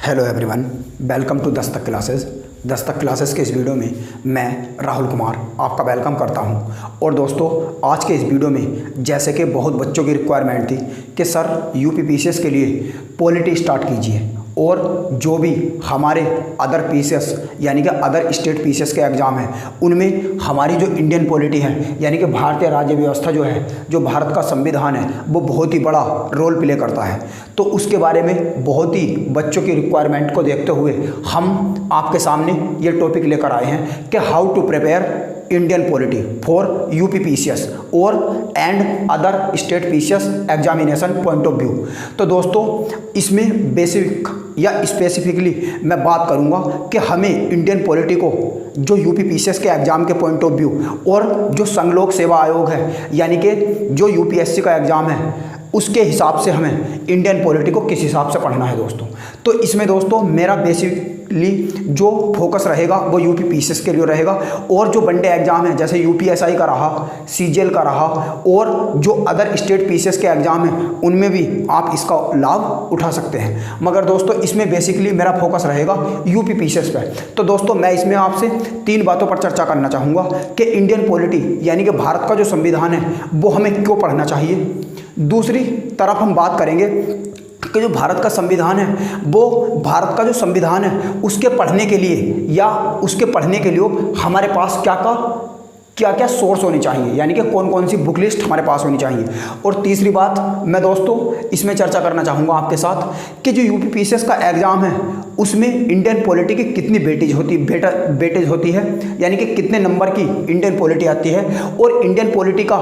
Hello everyone, welcome to Dastak classes. Dastak classes के इस video में मैं राहुल कुमार आपका वेलकम करता हूं। और दोस्तों, आज के इस वीडियो में जैसे कि बहुत बच्चों की रिक्वायरमेंट थी कि सर यूपीपीसीएस के लिए पॉलिटी स्टार्ट कीजिए, और जो भी हमारे अदर पीसीएस यानी कि अदर स्टेट पीसीएस के एग्ज़ाम हैं उनमें हमारी जो इंडियन पॉलिटी है यानी कि भारतीय राज्य व्यवस्था जो है, जो भारत का संविधान है, वो बहुत ही बड़ा रोल प्ले करता है। तो उसके बारे में बहुत ही बच्चों की रिक्वायरमेंट को देखते हुए हम आपके सामने ये टॉपिक लेकर आए हैं कि how to prepare Indian polity for UPPCS और and other state PCS examination point of view. तो दोस्तों, इसमें बेसिक या स्पेसिफिकली मैं बात करूंगा कि हमें इंडियन पॉलिटी को जो यूपीपीसीएस के एग्ज़ाम के पॉइंट ऑफ व्यू और जो संघ लोक सेवा आयोग है यानी कि जो यूपीएससी का एग्ज़ाम है उसके हिसाब से हमें इंडियन पॉलिटी को किस हिसाब से पढ़ना है दोस्तों। तो इसमें दोस्तों मेरा बेसिकली जो फोकस रहेगा वो यूपीपीसीएस के लिए रहेगा, और जो वनडे एग्ज़ाम है जैसे यूपीएसआई का रहा, सीजीएल का रहा, और जो अदर स्टेट पीसीएस के एग्ज़ाम हैं उनमें भी आप इसका लाभ उठा सकते हैं। मगर दोस्तों, इसमें बेसिकली मेरा फोकस रहेगा यूपीपीसीएस पर। तो दोस्तों, मैं इसमें आपसे 3 बातों पर चर्चा करना चाहूँगा कि इंडियन पॉलिटी यानी कि भारत का जो संविधान है वो हमें क्यों पढ़ना चाहिए। दूसरी तरफ हम बात करेंगे कि जो भारत का संविधान है वो भारत का जो संविधान है उसके पढ़ने के लिए या उसके पढ़ने के लिए हमारे पास क्या क्या सोर्स होने चाहिए, यानी कि कौन कौन सी बुक लिस्ट हमारे पास होनी चाहिए। और तीसरी बात मैं दोस्तों इसमें चर्चा करना चाहूँगा आपके साथ कि जो यूपीपीसीएस का एग्ज़ाम है उसमें इंडियन पॉलिटी की कितनी वेटेज होती है, यानी कि कितने नंबर की इंडियन पॉलिटी आती है। और इंडियन पॉलिटी का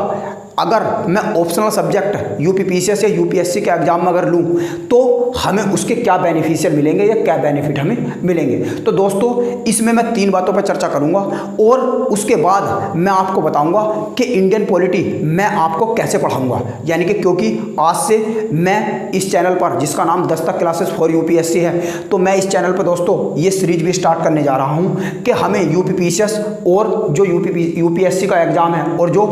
अगर मैं ऑप्शनल सब्जेक्ट यूपीपीसीएस या यूपीएससी के एग्ज़ाम में अगर लूँ तो हमें उसके क्या बेनिफिशियल मिलेंगे या क्या बेनिफिट हमें मिलेंगे। तो दोस्तों, इसमें मैं 3 बातों पर चर्चा करूँगा और उसके बाद मैं आपको बताऊँगा कि इंडियन पॉलिटी मैं आपको कैसे पढ़ाऊँगा, यानी कि क्योंकि आज से मैं इस चैनल पर जिसका नाम दस्तक क्लासेस फॉर यूपीएससी है, तो मैं इस चैनल पर दोस्तों ये सीरीज भी स्टार्ट करने जा रहा हूँ कि हमें यूपीपीसीएस और जो यूपीएससी का एग्ज़ाम है और जो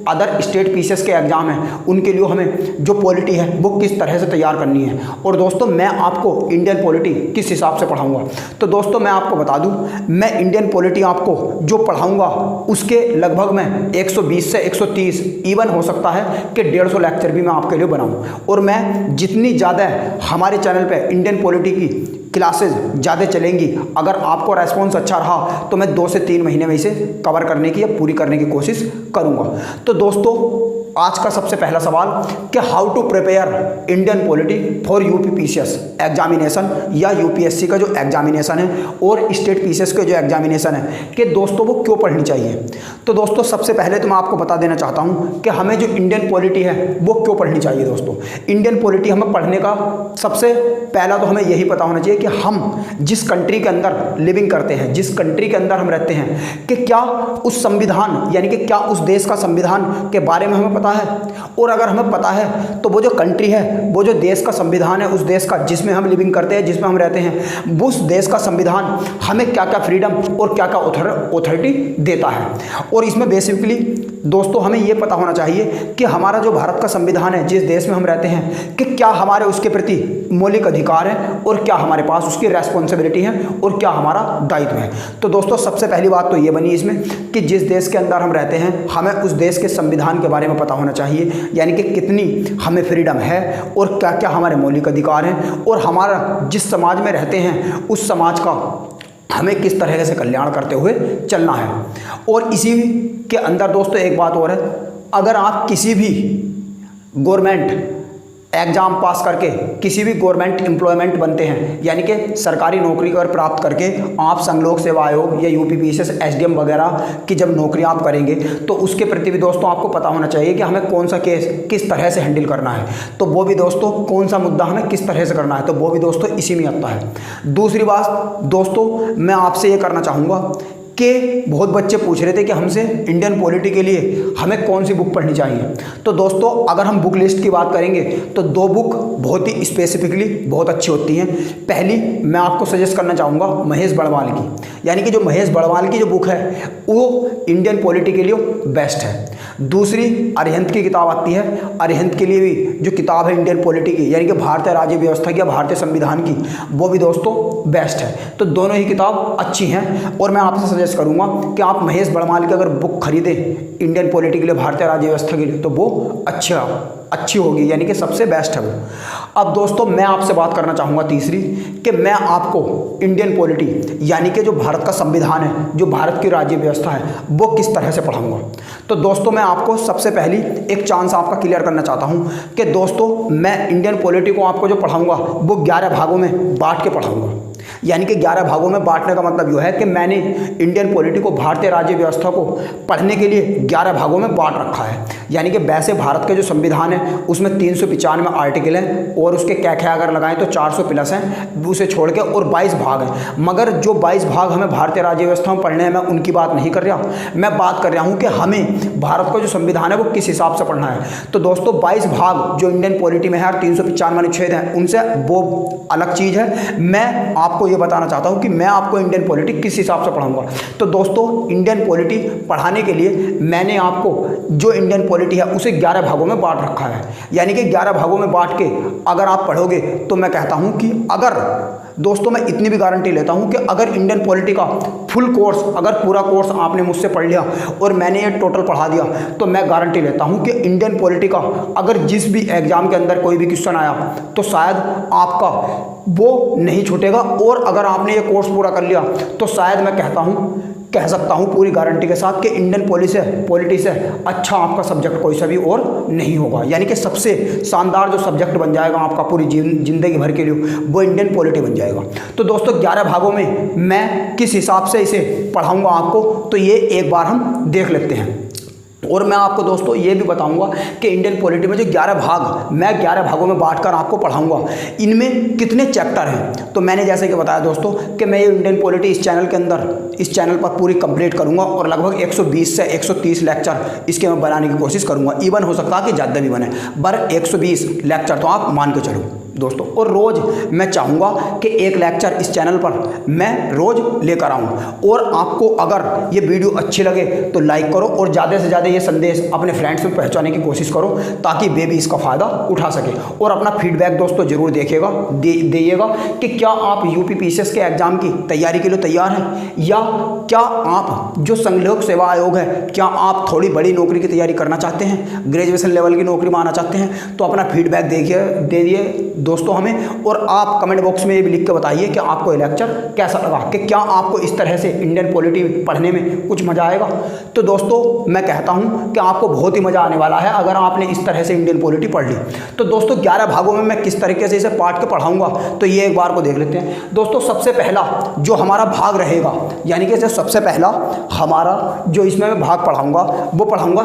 अदर स्टेट पीसीएस के एग्ज़ाम हैं उनके लिए हमें जो पॉलिटी है वो किस तरह से तैयार करनी है। और दोस्तों, मैं आपको इंडियन पॉलिटी किस हिसाब से पढ़ाऊंगा। तो दोस्तों, मैं आपको बता दूं, मैं इंडियन पॉलिटी आपको जो पढ़ाऊंगा उसके लगभग मैं 120 से 130 इवन हो सकता है कि 150 लेक्चर भी मैं आपके लिए बनाऊँ। और मैं जितनी ज़्यादा हमारे चैनल पर इंडियन पॉलिटी की क्लासेस ज़्यादा चलेंगी, अगर आपको रेस्पॉन्स अच्छा रहा तो मैं 2 से 3 महीने में इसे कवर करने की या पूरी करने की कोशिश करूँगा। तो दोस्तों, आज का सबसे पहला सवाल कि how to prepare Indian polity for UPPCS examination या यूपीएससी का जो एग्जामिनेशन है और स्टेट पीसीएस के जो एग्जामिनेशन है कि दोस्तों वो क्यों पढ़नी चाहिए। तो दोस्तों, सबसे पहले तो मैं आपको बता देना चाहता हूँ कि हमें जो इंडियन पॉलिटी है वो क्यों पढ़नी चाहिए। दोस्तों, इंडियन पॉलिटी हमें पढ़ने का सबसे पहला तो हमें यही पता होना चाहिए कि हम जिस कंट्री के अंदर लिविंग करते हैं, जिस कंट्री के अंदर हम रहते हैं, कि क्या उस संविधान यानी कि क्या उस देश का संविधान के बारे में हमें पता है। और अगर हमें पता है तो वो जो कंट्री है, वो जो देश का संविधान है, उस देश का जिसमें हम लिविंग करते हैं, जिसमें हम रहते हैं, उस देश का संविधान हमें क्या क्या फ्रीडम और क्या क्या ऑथोरिटी देता है। और इसमें बेसिकली दोस्तों हमें ये पता होना चाहिए कि हमारा जो भारत का संविधान है, जिस देश में हम रहते हैं, कि क्या हमारे उसके प्रति मौलिक अधिकार है और क्या हमारे पास उसकी रेस्पॉन्सिबिलिटी है और क्या हमारा दायित्व है। तो दोस्तों, सबसे पहली बात तो ये बनी इसमें कि जिस देश के अंदर हम रहते हैं हमें उस देश के संविधान के बारे में पता होना चाहिए, यानी कि कितनी हमें फ्रीडम है और क्या क्या हमारे मौलिक अधिकार हैं, और हमारा जिस समाज में रहते हैं उस समाज का हमें किस तरह से कल्याण करते हुए चलना है। और इसी के अंदर दोस्तों एक बात और है, अगर आप किसी भी गवर्नमेंट एग्ज़ाम पास करके किसी भी गवर्नमेंट एम्प्लॉयमेंट बनते हैं, यानी कि सरकारी नौकरी कर प्राप्त करके आप संघ लोक सेवा आयोग या यूपीपीसीएस एसडीएम वगैरह की जब नौकरी आप करेंगे तो उसके प्रति भी दोस्तों आपको पता होना चाहिए कि हमें कौन सा केस किस तरह से हैंडल करना है। तो वो भी दोस्तों कौन सा मुद्दा हमें किस तरह से करना है, तो वो भी दोस्तों इसी में आता है। दूसरी बात दोस्तों, मैं आपसे ये करना चाहूँगा कि बहुत बच्चे पूछ रहे थे कि हमसे इंडियन पॉलिटी के लिए हमें कौन सी बुक पढ़नी चाहिए। तो दोस्तों, अगर हम बुक लिस्ट की बात करेंगे तो 2 बुक बहुत ही स्पेसिफिकली बहुत अच्छी होती हैं। पहली मैं आपको सजेस्ट करना चाहूँगा महेश बड़वाल की, यानी कि जो महेश बड़वाल की जो बुक है वो इंडियन पॉलिटी के लिए बेस्ट है। दूसरी अरिहंत की किताब आती है, अरिहंत के लिए भी जो किताब है इंडियन पॉलिटी की, यानी कि भारतीय राज्य व्यवस्था की या भारतीय संविधान की, वो भी दोस्तों बेस्ट है। तो दोनों ही किताब अच्छी हैं और मैं आपसे सजेस्ट करूंगा कि आप महेश बड़माल की अगर बुक खरीदें इंडियन पॉलिटी के लिए, भारतीय राज्य व्यवस्था के लिए, तो वो अच्छी होगी, यानी कि सबसे बेस्ट है वो। अब दोस्तों मैं आपसे बात करना चाहूँगा तीसरी, कि मैं आपको इंडियन पॉलिटी यानी कि जो भारत का संविधान है, जो भारत की राज्य व्यवस्था है, वो किस तरह से पढ़ाऊँगा। तो दोस्तों मैं आपको सबसे पहली एक चांस आपका क्लियर करना चाहता हूँ कि दोस्तों मैं इंडियन पॉलिटी को आपको जो पढ़ाऊँगा वो 11 भागों में बांट के पढ़ाऊँगा। यानी कि 11 भागों में बांटने का मतलब यह है कि मैंने इंडियन पॉलिटी को, भारतीय राज्य व्यवस्था को पढ़ने के लिए 11 भागों में बांट रखा है। यानी कि वैसे भारत के जो संविधान है उसमें 395 आर्टिकल हैं और उसके क्या अगर लगाएं तो 400 प्लस हैं, उसे छोड़ के, और 22 भाग हैं। मगर जो 22 भाग हमें भारतीय राज्य व्यवस्था में पढ़ने हैं, मैं उनकी बात नहीं कर रहा, मैं बात कर रहा हूँ कि हमें भारत का जो संविधान है वो किस हिसाब से पढ़ना है। तो दोस्तों 22 भाग जो इंडियन पॉलिटी में है और 395 अनुच्छेद हैं, उनसे वो अलग चीज़ है। मैं आपको ये बताना चाहता हूँ कि मैं आपको इंडियन पॉलिटी किस हिसाब से पढ़ाऊँगा। तो दोस्तों इंडियन पॉलिटी पढ़ाने के लिए मैंने आपको जो इंडियन पॉलिटी है उसे 11 भागों में बांट रखा है। यानी कि 11 भागों में बांट के अगर आप पढ़ोगे तो मैं कहता हूं कि अगर दोस्तों मैं इतनी भी गारंटी लेता हूं कि अगर इंडियन पॉलिटी का फुल कोर्स, अगर पूरा कोर्स आपने मुझसे पढ़ लिया और मैंने ये टोटल पढ़ा दिया, तो मैं गारंटी लेता हूं कि इंडियन पॉलिटी का अगर जिस भी एग्जाम के अंदर कोई भी क्वेश्चन आया तो शायद आपका वो नहीं छूटेगा। और अगर आपने ये कोर्स पूरा कर लिया तो शायद मैं कह सकता हूं पूरी गारंटी के साथ कि इंडियन पॉलिटी से अच्छा आपका सब्जेक्ट कोई सा भी और नहीं होगा। यानी कि सबसे शानदार जो सब्जेक्ट बन जाएगा आपका पूरी जिंदगी भर के लिए, वो इंडियन पॉलिटी बन जाएगा। तो दोस्तों 11 भागों में मैं किस हिसाब से इसे पढ़ाऊंगा आपको, तो ये एक बार हम देख लेते हैं। और मैं आपको दोस्तों ये भी बताऊंगा कि इंडियन पॉलिटी में जो 11 भाग मैं 11 भागों में बांटकर आपको पढ़ाऊंगा, इनमें कितने चैप्टर हैं। तो मैंने जैसे कि बताया दोस्तों कि मैं ये इंडियन पॉलिटी इस चैनल पर पूरी कंप्लीट करूंगा और लगभग 120 से 130 लेक्चर इसके मैं बनाने की कोशिश करूंगा। इवन हो सकता है कि ज़्यादा भी बने, पर 120 लेक्चर तो आप मान के चलो दोस्तों। और रोज़ मैं चाहूँगा कि एक लेक्चर इस चैनल पर मैं रोज़ लेकर आऊँ। और आपको अगर ये वीडियो अच्छी लगे तो लाइक करो और ज़्यादा से ज़्यादा ये संदेश अपने फ्रेंड्स में पहुँचाने की कोशिश करो ताकि वे भी इसका फ़ायदा उठा सके। और अपना फीडबैक दोस्तों ज़रूर दीजिएगा कि क्या आप यूपी पीसीएस के एग्ज़ाम की तैयारी के लिए तैयार हैं, या क्या आप जो संघ लोक सेवा आयोग है, क्या आप थोड़ी बड़ी नौकरी की तैयारी करना चाहते हैं, ग्रेजुएशन लेवल की नौकरी में आना चाहते हैं। तो अपना फीडबैक दे दिए दोस्तों हमें, और आप कमेंट बॉक्स में ये भी लिख के बताइए कि आपको ये लेक्चर कैसा लगा, कि क्या आपको इस तरह से इंडियन पॉलिटी पढ़ने में कुछ मज़ा आएगा। तो दोस्तों मैं कहता हूं कि आपको बहुत ही मज़ा आने वाला है अगर आपने इस तरह से इंडियन पॉलिटी पढ़ ली। तो दोस्तों 11 भागों में मैं किस तरीके से इसे पाठ के पढ़ाऊंगा, तो ये एक बार को देख लेते हैं दोस्तों। सबसे पहला जो हमारा भाग रहेगा, यानी कि सबसे पहला हमारा जो इसमें मैं भाग पढ़ाऊंगा वो पढ़ाऊंगा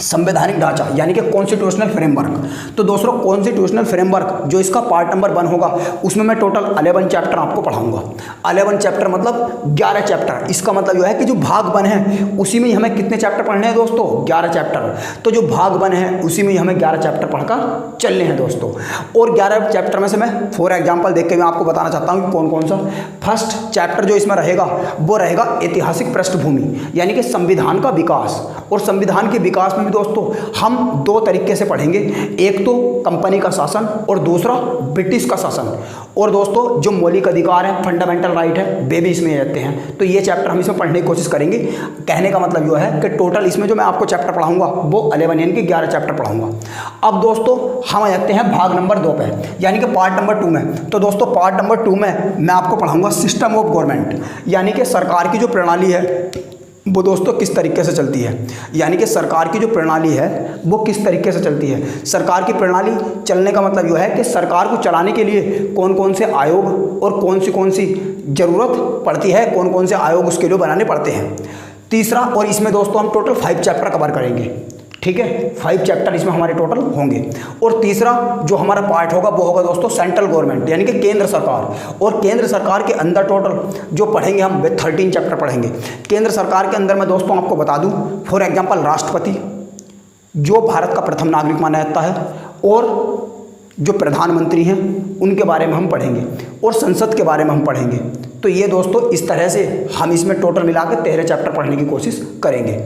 संवैधानिक ढांचा, यानी कि कॉन्स्टिट्यूशनल फ्रेमवर्क। तो दोस्तों कॉन्स्टिट्यूशनल फ्रेमवर्क जो इसका पार्ट नंबर 1 होगा, उसमें मैं टोटल 11 चैप्टर आपको पढ़ाऊंगा। 11 चैप्टर मतलब 11 चैप्टर। इसका मतलब यह है कि जो भाग 1 है उसी में हमें कितने चैप्टर पढ़ने हैं दोस्तों, 11 चैप्टर। तो जो भाग 1 है उसी में हमें 11 चैप्टर पढ़कर चलने हैं दोस्तों। और 11 चैप्टर में से मैं फॉर एग्जाम्पल देख के मैं आपको बताना चाहता हूँ कि कौन कौन सा। फर्स्ट चैप्टर जो इसमें रहेगा वो रहेगा ऐतिहासिक पृष्ठभूमि, यानी कि संविधान का विकास। और संविधान के विकास में दोस्तों हम 2 तरीके से पढ़ेंगे, एक तो कंपनी का शासन और दूसरा ब्रिटिश का शासन। और दोस्तों जो मौलिक अधिकार है, फंडामेंटल राइट है, वे भी इसमें रहते हैं। तो ये चैप्टर हम इसमें पढ़ने की कोशिश करेंगे। कहने का मतलब यह है कि टोटल इसमें जो मैं आपको चैप्टर पढ़ाऊंगा वो 11 यानी कि 11 चैप्टर पढ़ाऊंगा। अब दोस्तों हम आ जाते हैं भाग नंबर 2 पे, यानी कि पार्ट नंबर 2 में। तो दोस्तों पार्ट नंबर 2 में मैं आपको पढ़ाऊंगा सिस्टम ऑफ गवर्नमेंट, यानी कि सरकार की जो प्रणाली है वो दोस्तों किस तरीके से चलती है। यानी कि सरकार की जो प्रणाली है वो किस तरीके से चलती है। सरकार की प्रणाली चलने का मतलब यह है कि सरकार को चलाने के लिए कौन कौन से आयोग और कौन सी ज़रूरत पड़ती है, कौन कौन से आयोग उसके लिए बनाने पड़ते हैं। तीसरा, और इसमें दोस्तों हम टोटल 5 चैप्टर कवर करेंगे, ठीक है, 5 चैप्टर इसमें हमारे टोटल होंगे। और तीसरा जो हमारा पार्ट होगा वो होगा दोस्तों सेंट्रल गवर्नमेंट, यानी कि केंद्र सरकार। और केंद्र सरकार के अंदर टोटल जो पढ़ेंगे हम 13 चैप्टर पढ़ेंगे। केंद्र सरकार के अंदर मैं दोस्तों आपको बता दूं, फॉर एग्जांपल राष्ट्रपति जो भारत का प्रथम नागरिक माना जाता है, और जो प्रधानमंत्री हैं उनके बारे में हम पढ़ेंगे, और संसद के बारे में हम पढ़ेंगे। तो ये दोस्तों इस तरह से हम इसमें टोटल मिला के 13 चैप्टर पढ़ने की कोशिश करेंगे।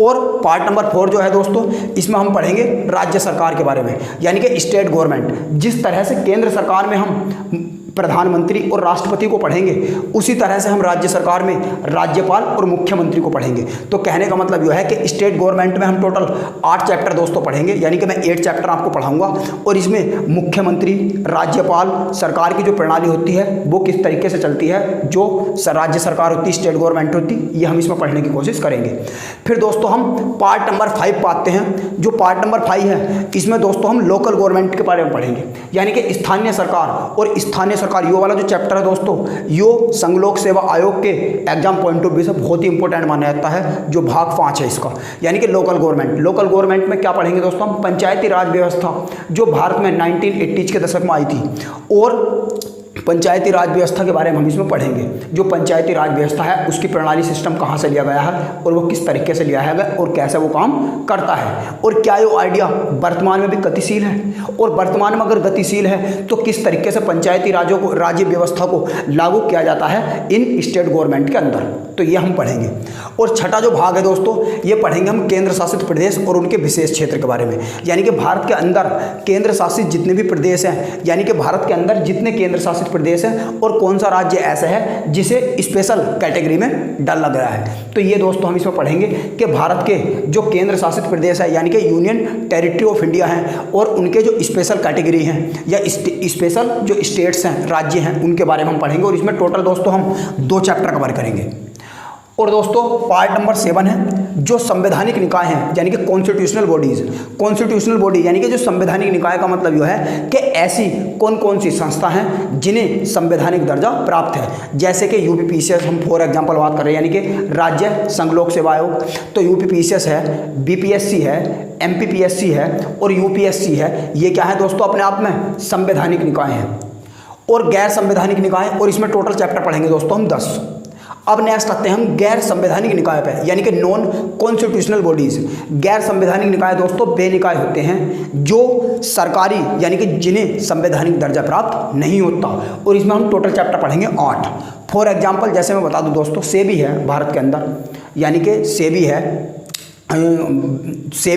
और पार्ट नंबर 4 जो है दोस्तों, इसमें हम पढ़ेंगे राज्य सरकार के बारे में, यानी कि स्टेट गवर्नमेंट। जिस तरह से केंद्र सरकार में हम प्रधानमंत्री और राष्ट्रपति को पढ़ेंगे, उसी तरह से हम राज्य सरकार में राज्यपाल और मुख्यमंत्री को पढ़ेंगे। तो कहने का मतलब यह है कि स्टेट गवर्नमेंट में हम टोटल 8 चैप्टर दोस्तों पढ़ेंगे, यानी कि मैं 8 चैप्टर आपको पढ़ाऊंगा। और इसमें मुख्यमंत्री, राज्यपाल, सरकार की जो प्रणाली होती है वो किस तरीके से चलती है, जो राज्य सरकार होती है, स्टेट गवर्नमेंट होती है, ये हम इसमें पढ़ने की कोशिश करेंगे। फिर दोस्तों हम पार्ट नंबर 5 पाते हैं। जो पार्ट नंबर 5 है, इसमें दोस्तों हम लोकल गवर्नमेंट के बारे में पढ़ेंगे, यानी कि स्थानीय सरकार। और स्थानीय सरकार यो वाला जो चैप्टर है दोस्तों, यो संघ लोक सेवा आयोग के एग्जाम पॉइंट ऑफ व्यू से बहुत ही इंपॉर्टेंट माना जाता है, जो भाग 5 है इसका, यानी कि लोकल गवर्नमेंट। लोकल गवर्नमेंट में क्या पढ़ेंगे दोस्तों हम, पंचायती राज व्यवस्था, जो भारत में 1980 के दशक में आई थी। और पंचायती राज व्यवस्था के बारे में हम इसमें पढ़ेंगे। जो पंचायती राज व्यवस्था है उसकी प्रणाली सिस्टम कहाँ से लिया गया है और वो किस तरीके से लिया है और कैसे वो काम करता है, और क्या ये आइडिया वर्तमान में भी गतिशील है, और वर्तमान में अगर गतिशील है तो किस तरीके से पंचायती राज्यों को, राज्य व्यवस्था को लागू किया जाता है इन स्टेट गवर्नमेंट के अंदर। तो ये हम पढ़ेंगे। और छठा जो भाग है दोस्तों, ये पढ़ेंगे हम केंद्र शासित प्रदेश और उनके विशेष क्षेत्र के बारे में, यानी कि भारत के अंदर केंद्र शासित जितने भी प्रदेश हैं, यानी कि भारत के अंदर जितने केंद्र शासित प्रदेश है और कौन सा राज्य ऐसा है जिसे स्पेशल कैटेगरी में डाला गया है। तो ये दोस्तों हम इसमें पढ़ेंगे कि भारत के जो केंद्र शासित प्रदेश है, यानी कि यूनियन टेरिटरी ऑफ इंडिया हैं, और उनके जो स्पेशल कैटेगरी हैं या स्पेशल जो स्टेट्स हैं, राज्य हैं, उनके बारे में हम पढ़ेंगे। और इसमें टोटल दोस्तों हम 2 चैप्टर कवर करेंगे। और दोस्तों पार्ट नंबर 7 है, जो संवैधानिक निकाय हैं, यानी कि कॉन्स्टिट्यूशनल बॉडीज। कॉन्स्टिट्यूशनल बॉडी यानी कि जो संवैधानिक निकाय का मतलब यह है कि ऐसी कौन कौन सी संस्था हैं जिन्हें संवैधानिक दर्जा प्राप्त है। जैसे कि यूपीपीसीएस, हम फॉर एग्जांपल बात कर रहे हैं, यानी कि राज्य संघ लोक सेवा आयोग, तो यूपीपीसीएस है, बीपीएससी है, एमपीपीएससी है और यूपीएससी है। ये क्या है दोस्तों, अपने आप में संवैधानिक निकाय हैं। और गैर संवैधानिक निकाय, और इसमें टोटल चैप्टर पढ़ेंगे दोस्तों हम 10। अब नेक्स्ट आते हैं हम गैर संवैधानिक निकाय पे, यानी कि नॉन कॉन्स्टिट्यूशनल बॉडीज। गैर संवैधानिक निकाय दोस्तों बेनिकाय होते हैं, जो सरकारी यानी कि जिन्हें संवैधानिक दर्जा प्राप्त नहीं होता। और इसमें हम टोटल चैप्टर पढ़ेंगे 8। फॉर एग्जांपल जैसे मैं बता दूं दोस्तों, सेबी है भारत के अंदर, यानी कि सेबी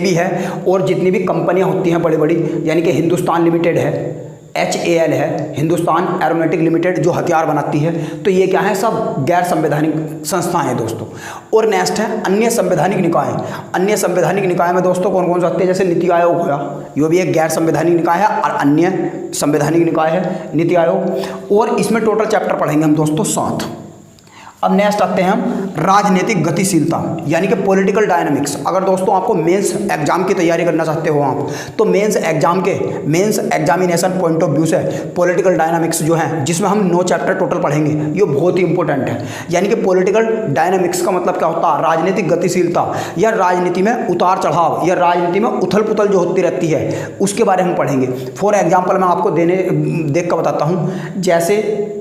है और जितनी भी कंपनियां होती हैं बड़ी बड़ी, यानी कि हिंदुस्तान लिमिटेड है, HAL है, हिंदुस्तान एरोनॉटिक लिमिटेड जो हथियार बनाती है, तो ये क्या है, सब गैर संवैधानिक संस्थाएं हैं दोस्तों। और नेक्स्ट है अन्य संवैधानिक निकाय। अन्य संवैधानिक निकाय में दोस्तों कौन कौन से आते हैं, जैसे नीति आयोग होगा, ये भी एक गैर संवैधानिक निकाय है, और अन्य संवैधानिक निकाय है नीति आयोग। और इसमें टोटल चैप्टर पढ़ेंगे हम दोस्तों 7। अब नेक्स्ट आते हैं हम राजनीतिक गतिशीलता, यानी कि पॉलिटिकल डायनामिक्स। अगर दोस्तों आपको मेंस एग्जाम की तैयारी करना चाहते हो आप, तो mains examination point of view से पॉलिटिकल डायनामिक्स जो है, जिसमें हम 9 चैप्टर टोटल पढ़ेंगे, ये बहुत ही इंपॉर्टेंट है। यानी कि पॉलिटिकल डायनामिक्स का मतलब क्या होता है, राजनीतिक गतिशीलता, या राजनीति में उतार चढ़ाव या राजनीति में उथल पुथल जो होती रहती है, उसके बारे में हम पढ़ेंगे। फॉर एग्जाम्पल मैं आपको देख कर बताता हूँ, जैसे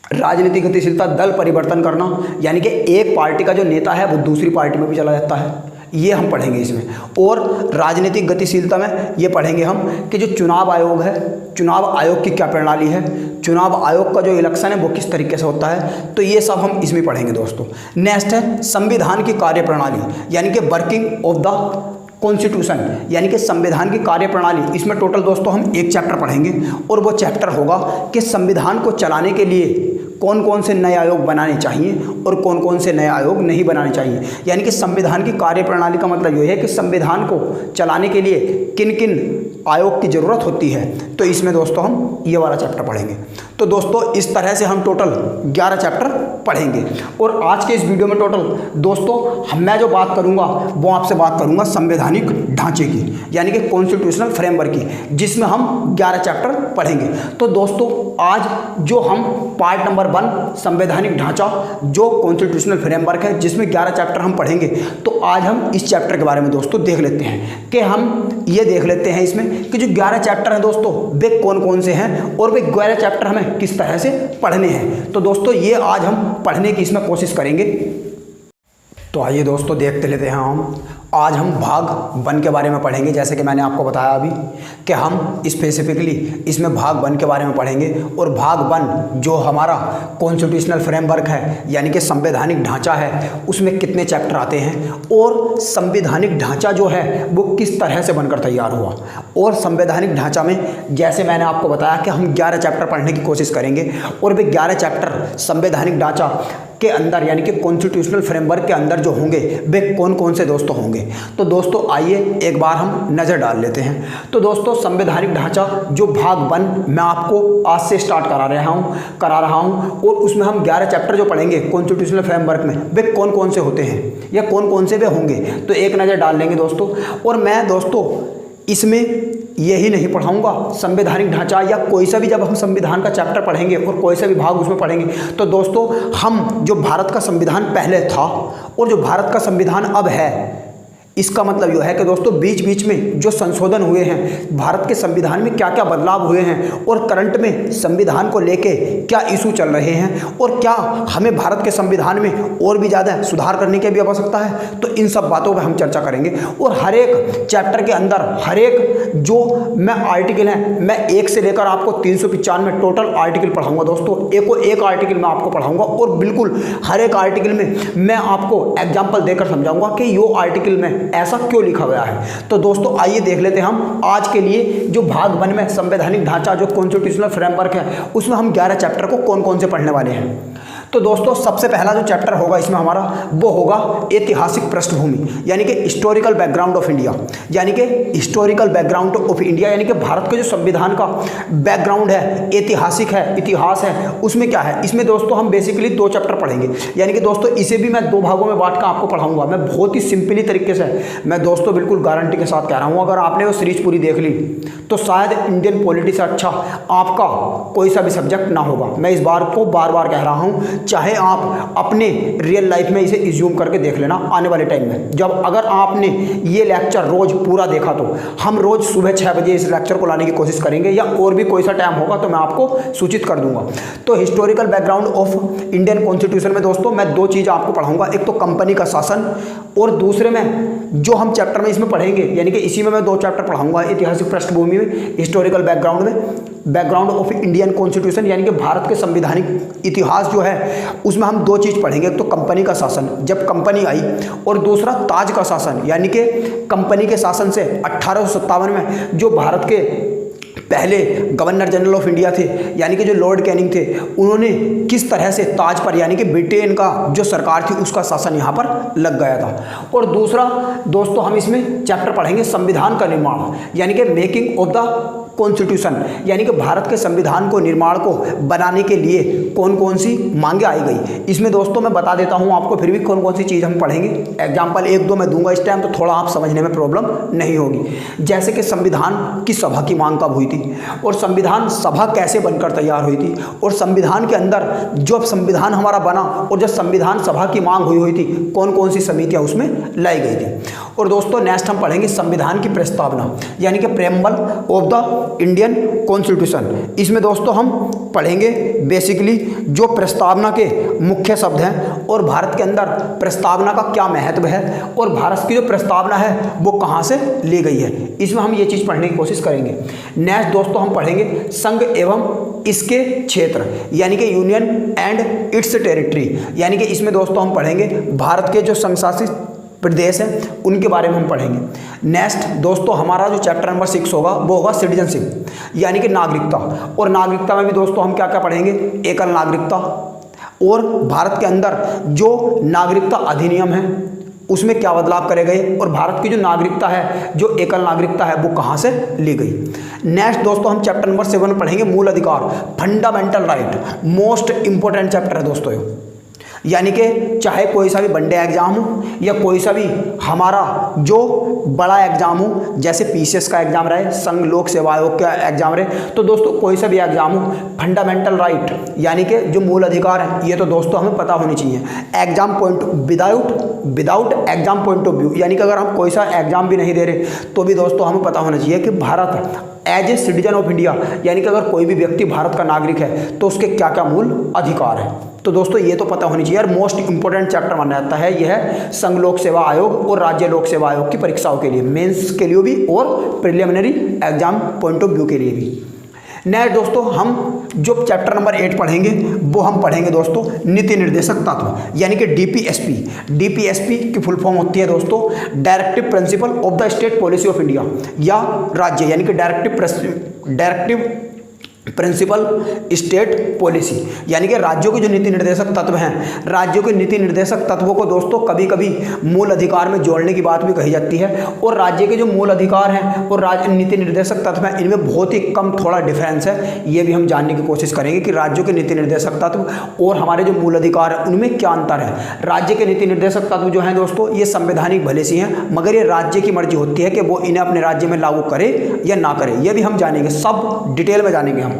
राजनीतिक गतिशीलता, दल परिवर्तन करना, यानी कि एक पार्टी का जो नेता है वो दूसरी पार्टी में भी चला जाता है, ये हम पढ़ेंगे इसमें। और राजनीतिक गतिशीलता में ये पढ़ेंगे हम कि जो चुनाव आयोग है, चुनाव आयोग की क्या प्रणाली है, चुनाव आयोग का जो इलेक्शन है वो किस तरीके से होता है, तो ये सब हम इसमें पढ़ेंगे दोस्तों। नेक्स्ट है संविधान की कार्यप्रणाली, यानी कि वर्किंग ऑफ द कॉन्स्टिट्यूशन, यानी कि संविधान की कार्यप्रणाली। इसमें टोटल दोस्तों हम 1 चैप्टर पढ़ेंगे, और वो चैप्टर होगा कि संविधान को चलाने के लिए कौन कौन से नए आयोग बनाने चाहिए और कौन कौन से नए आयोग नहीं बनाने चाहिए। यानी कि संविधान की कार्यप्रणाली का मतलब ये है कि संविधान को चलाने के लिए किन किन आयोग की ज़रूरत होती है, तो इसमें दोस्तों हम ये वाला चैप्टर पढ़ेंगे। तो दोस्तों इस तरह से हम टोटल 11 चैप्टर पढ़ेंगे। और आज के इस वीडियो में टोटल दोस्तों मैं जो बात करूंगा वो आपसे बात करूंगा संवैधानिक ढांचे की, यानी कि कॉन्स्टिट्यूशनल फ्रेमवर्क की, जिसमें हम 11 चैप्टर पढ़ेंगे। तो दोस्तों आज जो हम पार्ट नंबर 1 संवैधानिक ढांचा जो कॉन्स्टिट्यूशनल फ्रेमवर्क है, जिसमें 11 चैप्टर हम पढ़ेंगे, तो आज हम इस चैप्टर के बारे में दोस्तों देख लेते हैं कि हम ये देख लेते हैं इसमें कि जो 11 चैप्टर हैं दोस्तों वे कौन कौन से हैं और वे 11 चैप्टर हमें किस तरह से पढ़ने हैं। तो दोस्तों ये आज हम पढ़ने की इसमें कोशिश करेंगे। तो आइए दोस्तों देखते लेते हैं हम आज हम भाग 1 के बारे में पढ़ेंगे। जैसे कि मैंने आपको बताया अभी कि हम स्पेसिफिकली इसमें भाग 1 के बारे में पढ़ेंगे। और भाग 1 जो हमारा कॉन्स्टिट्यूशनल फ्रेमवर्क है यानी कि संवैधानिक ढांचा है, उसमें कितने चैप्टर आते हैं और संवैधानिक ढांचा जो है वो किस तरह से बनकर तैयार हुआ। और संवैधानिक ढांचा में जैसे मैंने आपको बताया कि हम 11 चैप्टर पढ़ने की कोशिश करेंगे और वे 11 चैप्टर संवैधानिक ढांचा के अंदर यानी कि कॉन्स्टिट्यूशनल फ्रेमवर्क के अंदर जो होंगे वे कौन कौन से दोस्तों होंगे। तो दोस्तों आइए एक बार हम नज़र डाल लेते हैं। तो दोस्तों संवैधानिक ढांचा जो भाग 1 मैं आपको आज से स्टार्ट करा रहा हूं और उसमें हम 11 चैप्टर जो पढ़ेंगे कॉन्स्टिट्यूशनल फ्रेमवर्क में वे कौन कौन से होते हैं या कौन कौन से वे होंगे, तो एक नज़र डाल लेंगे दोस्तों। और मैं दोस्तों इसमें यही नहीं पढ़ाऊंगा संवैधानिक ढांचा या कोई सा भी, जब हम संविधान का चैप्टर पढ़ेंगे और कोई सा भी भाग उसमें पढ़ेंगे तो दोस्तों हम जो भारत का संविधान पहले था और जो भारत का संविधान अब है, इसका मतलब यह है कि दोस्तों बीच बीच में जो संशोधन हुए हैं, भारत के संविधान में क्या क्या बदलाव हुए हैं और करंट में संविधान को लेके क्या इशू चल रहे हैं और क्या हमें भारत के संविधान में और भी ज़्यादा सुधार करने की भी आवश्यकता है, तो इन सब बातों पर हम चर्चा करेंगे। और हर एक चैप्टर के अंदर हर एक जो मैं आर्टिकल हैं, मैं 1 से लेकर आपको 395 टोटल आर्टिकल पढ़ाऊँगा दोस्तों। एक आर्टिकल मैं आपको पढ़ाऊँगा और बिल्कुल हर एक आर्टिकल में मैं आपको एग्जाम्पल देकर समझाऊँगा कि यो आर्टिकल में ऐसा क्यों लिखा गया है। तो दोस्तों आइए देख लेते हैं हम आज के लिए जो भाग 1 में संवैधानिक ढांचा जो कॉन्स्टिट्यूशनल फ्रेमवर्क है उसमें हम 11 चैप्टर को कौन कौन से पढ़ने वाले हैं। तो दोस्तों सबसे पहला जो चैप्टर होगा इसमें हमारा वो होगा ऐतिहासिक पृष्ठभूमि यानी कि हिस्टोरिकल बैकग्राउंड ऑफ इंडिया, यानी कि हिस्टोरिकल बैकग्राउंड ऑफ इंडिया यानी कि भारत के जो संविधान का बैकग्राउंड है, ऐतिहासिक है, इतिहास है, उसमें क्या है। इसमें दोस्तों हम बेसिकली 2 चैप्टर पढ़ेंगे, यानी कि दोस्तों इसे भी मैं 2 भागों में बांट कर आपको पढ़ाऊंगा। मैं बहुत ही सिंपली तरीके से, मैं दोस्तों बिल्कुल गारंटी के साथ कह रहा हूँ, अगर आपने वो सीरीज पूरी देख ली तो शायद इंडियन पॉलिटी से अच्छा आपका कोई सा भी सब्जेक्ट ना होगा। मैं इस बार को बार बार कह रहा हूँ, चाहे आप अपने रियल लाइफ में इसे इज्यूम करके देख लेना आने वाले टाइम में। जब अगर आपने ये लेक्चर रोज पूरा देखा तो हम रोज सुबह 6 बजे इस लेक्चर को लाने की कोशिश करेंगे, या और भी कोई सा टाइम होगा तो मैं आपको सूचित कर दूंगा। तो historical background of Indian constitution में दोस्तों मैं 2 चीज़ आपको पढ़ाऊंगा, एक तो कंपनी का शासन और दूसरे में जो हम चैप्टर में इसमें पढ़ेंगे, यानी कि इसी में मैं 2 चैप्टर पढ़ाऊंगा, ऐतिहासिक पृष्ठभूमि में, हिस्टोरिकल बैकग्राउंड में, बैकग्राउंड ऑफ इंडियन कॉन्स्टिट्यूशन यानी कि भारत के संवैधानिक इतिहास जो है उसमें हम 2 चीज़ पढ़ेंगे, एक तो कंपनी का शासन जब कंपनी आई और दूसरा ताज का शासन यानी कि कंपनी के शासन से 1857 में जो भारत के पहले गवर्नर जनरल ऑफ इंडिया थे यानी कि जो लॉर्ड कैनिंग थे, उन्होंने किस तरह से ताज पर यानी कि ब्रिटेन का जो सरकार थी उसका शासन यहाँ पर लग गया था। और दूसरा दोस्तों हम इसमें चैप्टर पढ़ेंगे संविधान का निर्माण यानी कि मेकिंग ऑफ द कॉन्स्टिट्यूशन, यानी कि भारत के संविधान को निर्माण को बनाने के लिए कौन कौन सी मांगे आई गई। इसमें दोस्तों मैं बता देता हूं आपको फिर भी कौन कौन सी चीज़ हम पढ़ेंगे। एग्जाम्पल 1-2 मैं दूंगा इस टाइम, तो थोड़ा आप समझने में प्रॉब्लम नहीं होगी। जैसे कि संविधान की सभा की मांग कब हुई थी और संविधान सभा कैसे बनकर तैयार हुई थी, और संविधान के अंदर जो संविधान हमारा बना और जब संविधान सभा की मांग हुई थी कौन कौन सी समितियाँ उसमें लाई गई थी। और दोस्तों नेक्स्ट हम पढ़ेंगे संविधान की प्रस्तावना यानी कि preamble of the Indian constitution. इसमें दोस्तों हम पढ़ेंगे बेसिकली जो प्रस्तावना के मुख्य शब्द हैं और भारत के अंदर प्रस्तावना का क्या महत्व है और भारत की जो प्रस्तावना है वो कहाँ से ली गई है। इसमें हम ये चीज़ पढ़ने की कोशिश करेंगे। नेक्स्ट दोस्तों हम पढ़ेंगे संघ एवं इसके क्षेत्र यानी कि यूनियन एंड इट्स टेरिटरी, यानी कि इसमें दोस्तों हम पढ़ेंगे भारत के जो संघ शासित प्रदेश हैं उनके बारे में हम पढ़ेंगे। नेक्स्ट दोस्तों हमारा जो चैप्टर नंबर 6 होगा वो होगा सिटीजनशिप यानी कि नागरिकता। और नागरिकता में भी दोस्तों हम क्या क्या पढ़ेंगे, एकल नागरिकता और भारत के अंदर जो नागरिकता अधिनियम है उसमें क्या बदलाव करे गए और भारत की जो नागरिकता है जो एकल नागरिकता है वो कहाँ से ली गई। नेक्स्ट दोस्तों हम चैप्टर नंबर 7 में पढ़ेंगे मूल अधिकार, fundamental right. Most important chapter है दोस्तों ये, यानी कि चाहे कोई सा भी वनडे एग्जाम हो या कोई सा भी हमारा जो बड़ा एग्जाम हो, जैसे पीसीएस का एग्जाम रहे, संघ लोक सेवा आयोग का एग्जाम रहे, तो दोस्तों कोई सा भी एग्जाम हो, फंडामेंटल राइट यानी कि जो मूल अधिकार है ये तो दोस्तों हमें पता होनी चाहिए। Exam point without exam point of view, यानी कि अगर हम कोई सा एग्जाम भी नहीं दे रहे तो भी दोस्तों हमें पता होना चाहिए कि Bharat as a citizen of India यानी कि अगर कोई भी व्यक्ति भारत का नागरिक है तो उसके क्या क्या मूल अधिकार है। तो दोस्तों ये तो पता होनी चाहिए। और मोस्ट इंपॉर्टेंट चैप्टर माना जाता है यह है संघ लोक सेवा आयोग और राज्य लोक सेवा आयोग की परीक्षाओं के लिए, मेंस के लिए भी और preliminary exam point of view के लिए भी। नेक्स्ट दोस्तों हम जो चैप्टर नंबर 8 पढ़ेंगे वो हम पढ़ेंगे दोस्तों नीति निर्देशक तत्व, यानी कि डीपीएसपी। डीपीएसपी की फुल फॉर्म होती है दोस्तों directive principle of the state policy of India, या राज्य यानी कि डायरेक्टिव प्रिंसिपल स्टेट पॉलिसी, यानी कि राज्यों के जो नीति निर्देशक तत्व हैं, राज्यों के नीति निर्देशक तत्वों को दोस्तों कभी कभी मूल अधिकार में जोड़ने की बात भी कही जाती है। और राज्य के जो मूल अधिकार हैं और राज्य नीति निर्देशक तत्व हैं इनमें बहुत ही कम थोड़ा डिफरेंस है। ये भी हम जानने की कोशिश करेंगे कि राज्यों के नीति निर्देशक तत्व और हमारे जो मूल अधिकार हैं उनमें क्या अंतर है। राज्य के नीति निर्देशक तत्व जो हैं दोस्तों ये संवैधानिक भले से हैं, मगर ये राज्य की मर्जी होती है कि वो इन्हें अपने राज्य में लागू करे या ना करे। ये भी हम जानेंगे, सब डिटेल में जानेंगे हम।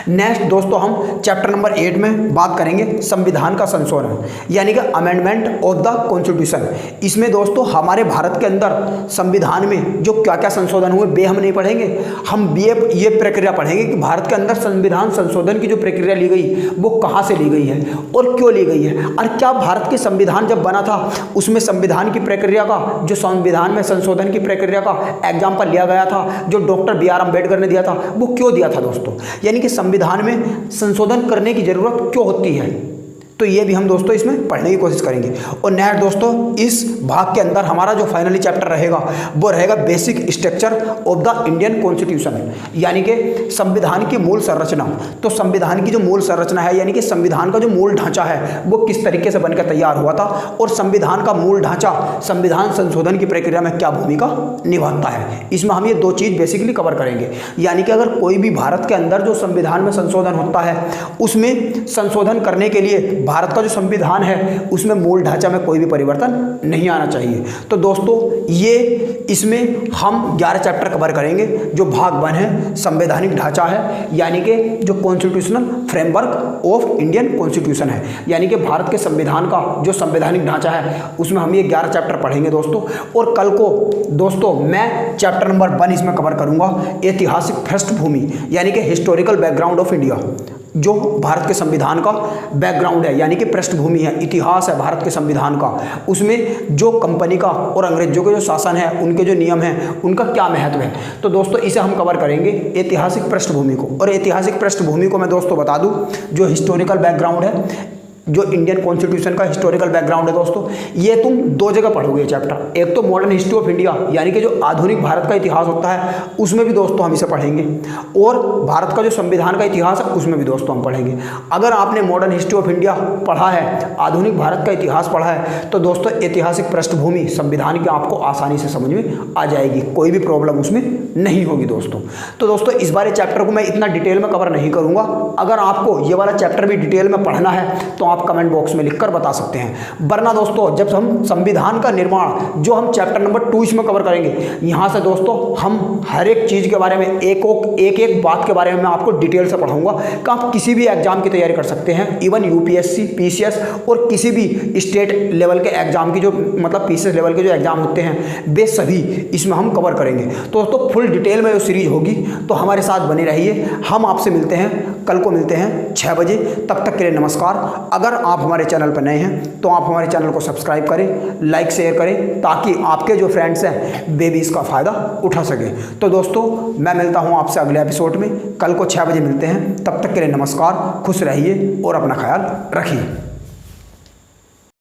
नेक्स्ट दोस्तों हम चैप्टर नंबर 8 में बात करेंगे संविधान का संशोधन, यानी कि अमेंडमेंट ऑफ द कॉन्स्टिट्यूशन। इसमें दोस्तों हमारे भारत के अंदर संविधान में जो क्या क्या संशोधन हुए वे हम नहीं पढ़ेंगे, हम ये प्रक्रिया पढ़ेंगे कि भारत के अंदर संविधान संशोधन की जो प्रक्रिया ली गई वो कहाँ से ली गई है और क्यों ली गई है, और क्या भारत के संविधान जब बना था उसमें संविधान की प्रक्रिया का, जो संविधान में संशोधन की प्रक्रिया का एग्जाम्पल लिया गया था जो डॉक्टर बी आर अम्बेडकर ने दिया था वो क्यों दिया था दोस्तों, यानी कि संविधान में संशोधन करने की जरूरत क्यों होती है। तो ये भी हम दोस्तों इसमें पढ़ने की कोशिश करेंगे। और नेक्स्ट दोस्तों इस भाग के अंदर हमारा जो फाइनली चैप्टर रहेगा वो रहेगा basic structure of the Indian constitution, यानी कि संविधान की मूल संरचना। तो संविधान की जो मूल संरचना है यानी कि संविधान का जो मूल ढांचा है वो किस तरीके से बनकर तैयार हुआ था और संविधान का मूल ढांचा संविधान संशोधन की प्रक्रिया में क्या भूमिका निभाता है। इसमें हम ये दो चीज़ बेसिकली कवर करेंगे, यानी कि अगर कोई भी भारत के अंदर जो संविधान में संशोधन होता है उसमें संशोधन करने के लिए भारत का जो संविधान है उसमें मूल ढांचा में कोई भी परिवर्तन नहीं आना चाहिए। तो दोस्तों ये इसमें हम 11 चैप्टर कवर करेंगे। जो भाग 1 है संवैधानिक ढांचा है, यानी कि जो constitutional framework of Indian constitution है, यानी कि भारत के संविधान का जो संवैधानिक ढांचा है उसमें हम ये 11 चैप्टर पढ़ेंगे दोस्तों। और कल को दोस्तों मैं चैप्टर नंबर 1 इसमें कवर करूंगा ऐतिहासिक पृष्ठभूमि, यानी कि हिस्टोरिकल बैकग्राउंड ऑफ इंडिया। जो भारत के संविधान का बैकग्राउंड है यानी कि पृष्ठभूमि है, इतिहास है भारत के संविधान का, उसमें जो कंपनी का और अंग्रेजों के जो शासन है उनके जो नियम हैं उनका क्या महत्व है। तो दोस्तों इसे हम कवर करेंगे ऐतिहासिक पृष्ठभूमि को। और ऐतिहासिक पृष्ठभूमि को मैं दोस्तों बता दूं जो हिस्टोरिकल बैकग्राउंड है, जो इंडियन कॉन्स्टिट्यूशन का हिस्टोरिकल बैकग्राउंड है दोस्तों, ये तुम 2 जगह पढ़ोगे ये चैप्टर। एक तो मॉडर्न हिस्ट्री ऑफ इंडिया यानी कि जो आधुनिक भारत का इतिहास होता है उसमें भी दोस्तों हम इसे पढ़ेंगे, और भारत का जो संविधान का इतिहास है उसमें भी दोस्तों हम पढ़ेंगे। अगर आपने मॉडर्न हिस्ट्री ऑफ इंडिया पढ़ा है, आधुनिक भारत का इतिहास पढ़ा है, तो दोस्तों ऐतिहासिक पृष्ठभूमि संविधान की आपको आसानी से समझ में आ जाएगी, कोई भी प्रॉब्लम उसमें नहीं होगी दोस्तों। तो दोस्तों इस बार चैप्टर को मैं इतना डिटेल में कवर नहीं करूँगा। अगर आपको ये वाला चैप्टर भी डिटेल में पढ़ना है तो आप कमेंट बॉक्स में लिखकर बता सकते हैं। वरना दोस्तों जब हम संविधान का निर्माण जो हम चैप्टर नंबर 2 इसमें कवर करेंगे, यहां से दोस्तों हम हर एक चीज के बारे में एक बात के बारे में मैं आपको डिटेल से पढ़ाऊंगा कि आप किसी भी एग्जाम की तैयारी कर सकते हैं। इवन यूपीएससी, पीसीएस और किसी भी स्टेट लेवल के एग्जाम की जो मतलब पीसीएस लेवल के जो एग्जाम होते हैं वे सभी इसमें हम कवर करेंगे। तो दोस्तों फुल डिटेल में जो सीरीज होगी तो हमारे साथ बने रहिए। हम आपसे मिलते हैं, कल को मिलते हैं 6 बजे। तब तक के लिए नमस्कार। अगर आप हमारे चैनल पर नए हैं तो आप हमारे चैनल को सब्सक्राइब करें, लाइक शेयर करें, ताकि आपके जो फ्रेंड्स हैं वे भी इसका फ़ायदा उठा सकें। तो दोस्तों मैं मिलता हूं आपसे अगले एपिसोड में, कल को 6 बजे मिलते हैं। तब तक के लिए नमस्कार, खुश रहिए और अपना ख्याल रखिए।